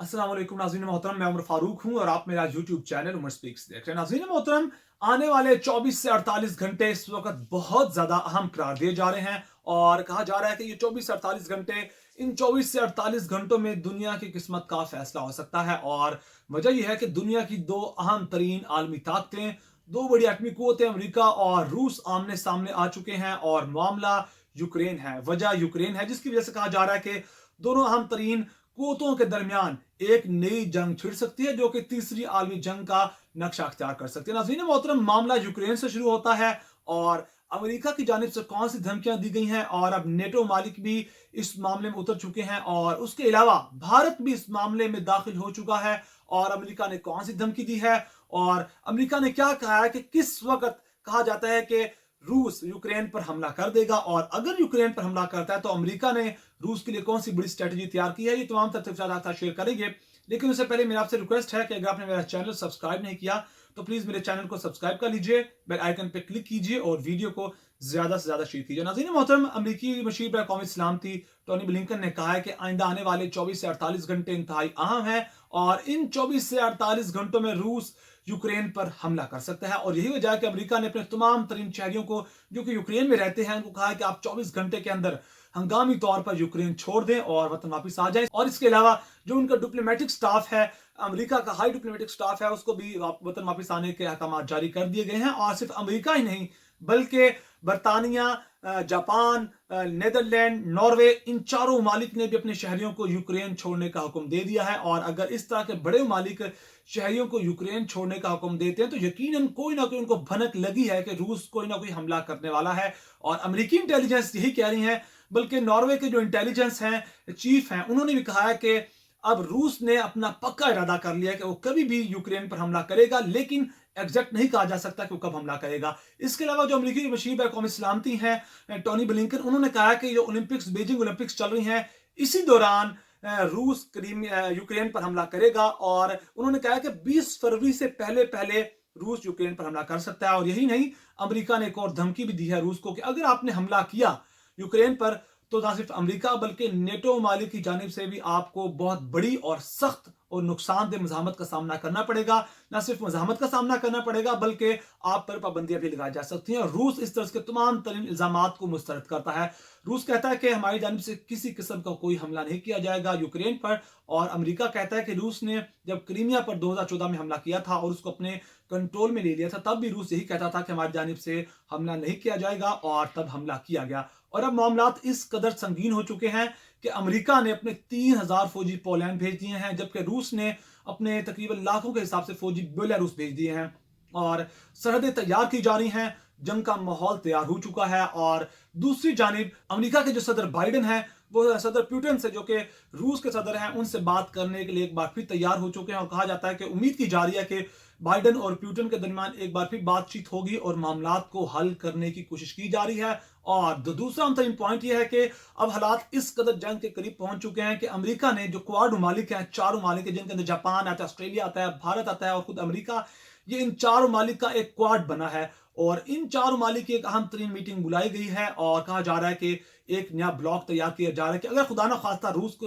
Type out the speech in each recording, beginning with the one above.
अस्सलाम वालेकुम नाज़रीन मोहतरम, मैं उमर फारूक हूं और आप मेरा यूट्यूब चैनल उमर स्पीक्स देख रहे हैं। नाज़रीन मोहतरम, आने वाले 24 से 48 घंटे इस वक्त बहुत ज़्यादा अहम करार दिए जा रहे हैं और कहा जा रहा है कि ये 24 से 48 घंटे, इन 24 से 48 घंटों में दुनिया की किस्मत का फैसला हो सकता है। और वजह यह है कि दुनिया की दो अहम तरीन आलमी ताकतें, दो बड़ी एटमी कुव्वतें अमरीका और रूस आमने सामने आ चुके हैं और मामला यूक्रेन है। वजह यूक्रेन है, जिसकी वजह से कहा जा रहा है कि दोनों अहम तरीन कुव्वतों के दरमियान एक नई जंग छिड़ सकती है, जो कि तीसरी आलमी जंग का नक्शा अख्तियार कर सकती है। नाज़रीन मोहतरम, मामला यूक्रेन से शुरू होता है और अमेरिका की जानिब से कौन सी धमकियां दी गई हैं और अब नेटो मालिक भी इस मामले में उतर चुके हैं और उसके अलावा भारत भी इस मामले में दाखिल हो चुका है और अमेरिका ने कौन सी धमकी दी है और अमेरिका ने क्या कहा है कि किस वक्त कहा जाता है कि रूस यूक्रेन पर हमला कर देगा और अगर यूक्रेन पर हमला करता है तो अमेरिका ने रूस के लिए कौन सी बड़ी स्ट्रेटजी तैयार की है। ये तमाम तथ्य शेयर करेंगे, लेकिन उससे पहले मेरा आपसे रिक्वेस्ट है कि अगर आपने मेरा चैनल सब्सक्राइब नहीं किया तो प्लीज मेरे चैनल को सब्सक्राइब कर लीजिए, बेल आइकन पे क्लिक कीजिए और वीडियो को ज्यादा से ज्यादा शेयर कीजिए। नाज़रीन मोहतरम, अमेरिकी मशीर कौमी सलामती टोनी ब्लिंकन ने कहा है कि आइंदा आने वाले 24 से 48 घंटे इंतहाई अहम है और इन 24 से 48 घंटों में रूस यूक्रेन पर हमला कर सकता है। और यही वजह है कि अमेरिका ने अपने तमाम तरीन शहरियों को जो कि यूक्रेन में रहते हैं उनको कहा है कि आप 24 घंटे के अंदर हंगामी तौर पर यूक्रेन छोड़ दें और वतन वापस आ जाएं। और इसके अलावा जो उनका डिप्लोमेटिक स्टाफ है, अमेरिका का हाई डिप्लोमेटिक स्टाफ है, उसको भी वतन वापस आने के अहकाम जारी कर दिए गए हैं। और सिर्फ अमेरिका ही नहीं बल्कि बरतानिया, जापान, नेदरलैंड, नॉर्वे, इन चारों ममालिक ने भी अपने शहरियों को यूक्रेन छोड़ने का हुक्म दे दिया है। और अगर इस तरह के बड़े ममालिक शहरियों को यूक्रेन छोड़ने का हुक्म देते हैं तो यकीनन कोई ना कोई उनको भनक लगी है कि रूस कोई ना कोई हमला करने वाला है। और अमेरिकी इंटेलिजेंस यही कह रही है, बल्कि नॉर्वे के जो इंटेलिजेंस हैं, चीफ हैं, उन्होंने भी कहा है कि अब रूस ने अपना पक्का इरादा कर लिया है कि वो कभी भी यूक्रेन पर हमला करेगा, लेकिन एग्जैक्ट नहीं कहा जा सकता कि वो कब हमला करेगा। इसके अलावा जो अमेरिकी मशीर कौमी सलामती हैं टोनी ब्लिंकन, उन्होंने कहा कि जो ओलंपिक्स, बीजिंग ओलंपिक्स चल रही हैं, इसी दौरान रूस यूक्रेन पर हमला करेगा। और उन्होंने कहा कि 20 फरवरी से पहले पहले रूस यूक्रेन पर हमला कर सकता है। और यही नहीं, अमेरिका ने एक और धमकी भी दी है रूस को कि अगर आपने हमला किया यूक्रेन पर तो ना सिर्फ अमेरिका बल्कि नेटो मालिक की जानिब से भी आपको बहुत बड़ी और सख्त और नुकसानदेह मज़ाहमत का सामना करना पड़ेगा। ना सिर्फ मज़ाहमत का सामना करना पड़ेगा बल्कि आप पर पाबंदियां भी लगाई जा सकती हैं। और रूस इस तरह के तमाम तरीन इल्जामात को मुस्तरद करता है। रूस कहता है कि हमारी जानिब से किसी किस्म का कोई हमला नहीं किया जाएगा यूक्रेन पर। और अमेरिका कहता है कि रूस ने जब क्रीमिया पर 2014 में हमला किया था और उसको अपने कंट्रोल में ले लिया था, तब भी रूस यही कहता था कि हमारी जानिब से हमला नहीं किया जाएगा और तब हमला किया गया। और अब मामलात इस कदर संगीन हो चुके हैं कि अमेरिका ने अपने 3000 फौजी पोलैंड भेज दिए हैं, जबकि रूस ने अपने तकरीबन लाखों के हिसाब से फौजी बेलारूस भेज दिए हैं। और सरहदें तैयार की जा रही हैं, जंग का माहौल तैयार हो चुका है। और दूसरी जानिब अमेरिका के जो सदर बाइडन है, वो सदर पुतिन से, जो कि रूस के सदर हैं, उनसे बात करने के लिए एक बार फिर तैयार हो चुके हैं। और कहा जाता है कि उम्मीद की जा रही है कि बाइडन और पुतिन के दरमियान एक बार फिर बातचीत होगी और मामलात को हल करने की कोशिश की जा रही है। और दूसरा अंतरिम पॉइंट यह है कि अब हालात इस कदर जंग के करीब पहुंच चुके हैं कि अमेरिका ने जो क्वाड ममालिक हैं, चार ममालिक हैं, जिनके अंदर जापान आता है, ऑस्ट्रेलिया आता है, भारत आता है और खुद अमेरिका, ये इन चार ममालिक का एक क्वाड बना है। और इन चार ममालिक की एक अहम तरीन मीटिंग बुलाई गई है और कहा जा रहा है कि एक नया ब्लॉक तैयार किया जा रहा है कि अगर खुदा ना खास्ता रूस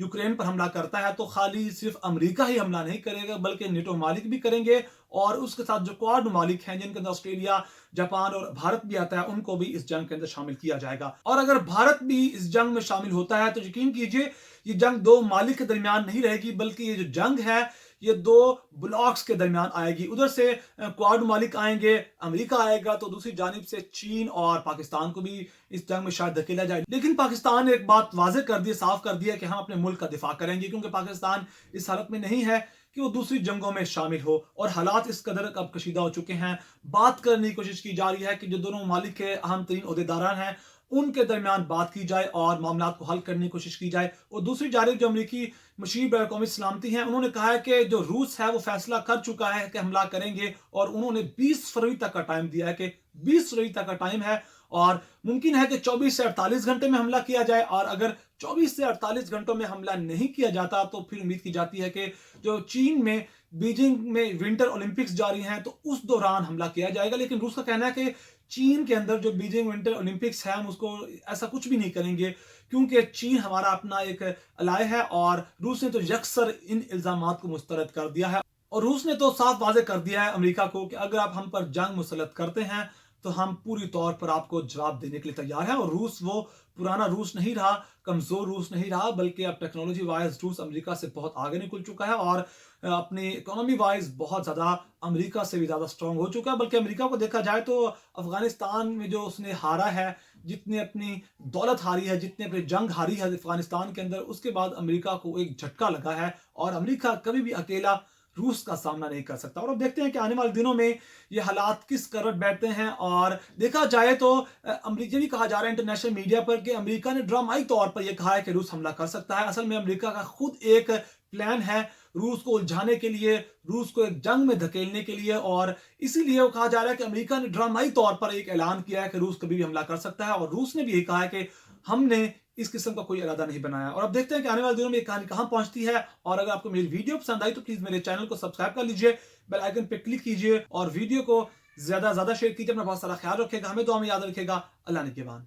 यूक्रेन पर हमला करता है तो खाली सिर्फ अमेरिका ही हमला नहीं करेगा बल्कि नेटो ममालिक भी करेंगे। और उसके साथ जो क्वाड ममालिक हैं, जिनके अंदर ऑस्ट्रेलिया, जापान और भारत भी आता है, उनको भी इस जंग के अंदर शामिल किया जाएगा। और अगर भारत भी इस जंग में शामिल होता है तो यकीन कीजिए ये जंग दो मालिक के दरमियान नहीं रहेगी, बल्कि ये जो जंग है ये दो ब्लॉक्स के दरमियान आएगी। उधर से क्वाड मालिक आएंगे, अमेरिका आएगा, तो दूसरी जानिब से चीन और पाकिस्तान को भी इस जंग में शायद धकेला जाए। लेकिन पाकिस्तान ने एक बात वाज़ेह कर दी, साफ कर दिया कि हम अपने मुल्क का दिफा करेंगे, क्योंकि पाकिस्तान इस हालत में नहीं है कि वो दूसरी जंगों में शामिल हो। और हालात इस कदर अब कशीदा हो चुके हैं, बात करने की कोशिश की जा रही है कि जो दोनों ममालिक के अहम तरीन ओहदेदारान हैं उनके दरमियान बात की जाए और मामला को हल करने की कोशिश की जाए। और दूसरी जानिब जो अमेरिकी मशीर कौमी सलामती हैं, उन्होंने कहा है कि जो रूस है वो फैसला कर चुका है कि हमला करेंगे और उन्होंने 20 फरवरी तक का टाइम दिया है कि 20 फरवरी तक का टाइम है और मुमकिन है कि 24 से 48 घंटे में हमला किया जाए। और अगर 24 से 48 घंटों में हमला नहीं किया जाता तो फिर उम्मीद की जाती है कि जो चीन में बीजिंग में विंटर ओलंपिक्स जारी हैं तो उस दौरान हमला किया जाएगा। लेकिन रूस का कहना है कि चीन के अंदर जो बीजिंग विंटर ओलंपिक्स है हम उसको ऐसा कुछ भी नहीं करेंगे, क्योंकि चीन हमारा अपना एक अलाय है और रूस ने तो यकसर इन इल्जामात को मुस्तरद कर दिया है। और रूस ने तो साफ वाज़ेह कर दिया है अमेरिका को कि अगर आप हम पर जंग मुसल्लत करते हैं तो हम पूरी तौर पर आपको जवाब देने के लिए तैयार हैं। और रूस वो पुराना रूस नहीं रहा, कमज़ोर रूस नहीं रहा, बल्कि अब टेक्नोलॉजी वाइज रूस अमेरिका से बहुत आगे निकल चुका है और अपनी इकोनॉमी वाइज बहुत ज़्यादा अमेरिका से भी ज़्यादा स्ट्रांग हो चुका है। बल्कि अमेरिका को देखा जाए तो अफगानिस्तान में जो उसने हारा है, जितनी अपनी दौलत हारी है, जितनी अपनी जंग हारी है अफगानिस्तान के अंदर, उसके बाद अमेरिका को एक झटका लगा है और अमेरिका कभी भी अकेला रूस का सामना नहीं कर सकता। और अब देखते हैं कि आने वाले दिनों में ये हालात किस करवट बैठते हैं। और देखा जाए तो अमेरिका भी कहा जा रहा है इंटरनेशनल मीडिया पर कि अमेरिका ने ड्रामाई तौर पर यह कहा है कि रूस हमला कर सकता है। असल में अमेरिका का खुद एक प्लान है रूस को उलझाने के लिए, रूस को एक जंग में धकेलने के लिए, और इसीलिए वो कहा जा रहा है कि अमेरिका ने ड्रामाई तौर पर एक ऐलान किया है कि रूस कभी भी हमला कर सकता है। और रूस ने भी यही कहा है कि हमने इस किस्म का कोई इरादा नहीं बनाया। और अब देखते हैं कि आने वाले दिनों में ये कहानी कहां पहुंचती है। और अगर आपको मेरी वीडियो पसंद आई तो प्लीज मेरे चैनल को सब्सक्राइब कर लीजिए, बेल आइकन पे क्लिक कीजिए और वीडियो को ज्यादा शेयर कीजिए। अपना बहुत सारा ख्याल रखेगा, हमें दुआ में याद रखेगा। अल्लाह ने के बाद।